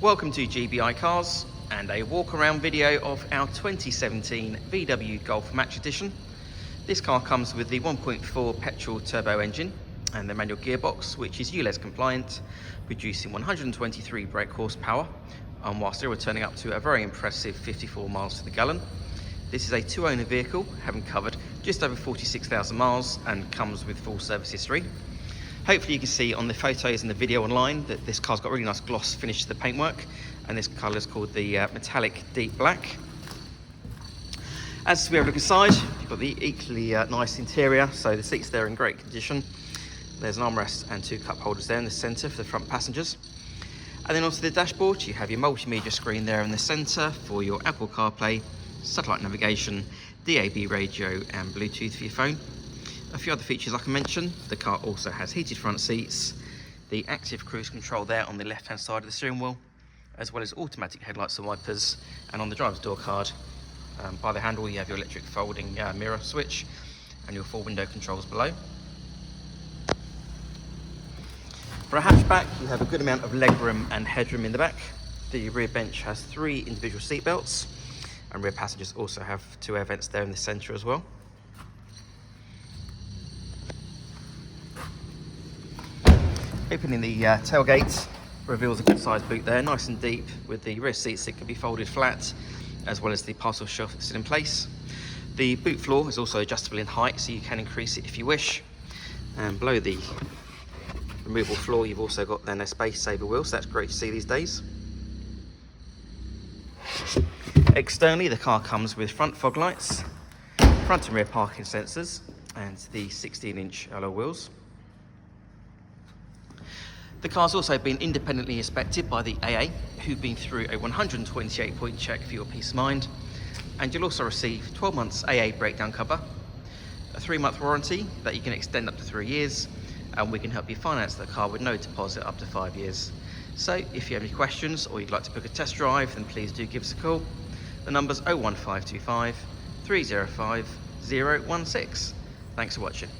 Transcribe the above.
Welcome to GBI Cars and a walk around video of our 2017 VW Golf Match Edition. This car comes with the 1.4 petrol turbo engine and the manual gearbox, which is ULEZ compliant, producing 123 brake horsepower, while still returning up to a very impressive 54 miles to the gallon. This is a two-owner vehicle, having covered just over 46,000 miles and comes with full service history. Hopefully you can see on the photos and the video online that this car's got a really nice gloss finish to the paintwork, and this colour is called the Metallic Deep Black. As we have a look inside, you've got the equally nice interior, so the seats there are in great condition. There's an armrest and two cup holders there in the centre for the front passengers. And then onto the dashboard, you have your multimedia screen there in the centre for your Apple Carplay, satellite navigation, DAB radio and Bluetooth for your phone. A few other features like I mentioned, the car also has heated front seats, the active cruise control there on the left hand side of the steering wheel, as well as automatic headlights and wipers, and on the driver's door card by the handle you have your electric folding mirror switch and your 4 window controls below. For a hatchback you have a good amount of legroom and headroom in the back. The rear bench has 3 individual seat belts, and rear passengers also have 2 air vents there in the centre as well. Opening the tailgate reveals a good sized boot there, nice and deep, with the rear seats that can be folded flat, as well as the parcel shelf that's in place. The boot floor is also adjustable in height, so you can increase it if you wish. And below the removable floor you've also got then a space saver wheel, so that's great to see these days. Externally the car comes with front fog lights, front and rear parking sensors, and the 16-inch alloy wheels. The car's also been independently inspected by the AA, who've been through a 128-point check for your peace of mind, and you'll also receive 12 months AA breakdown cover, a 3-month warranty that you can extend up to 3 years, and we can help you finance the car with no deposit up to 5 years. So if you have any questions or you'd like to book a test drive, then please do give us a call. The number's 01525 305 016. Thanks for watching.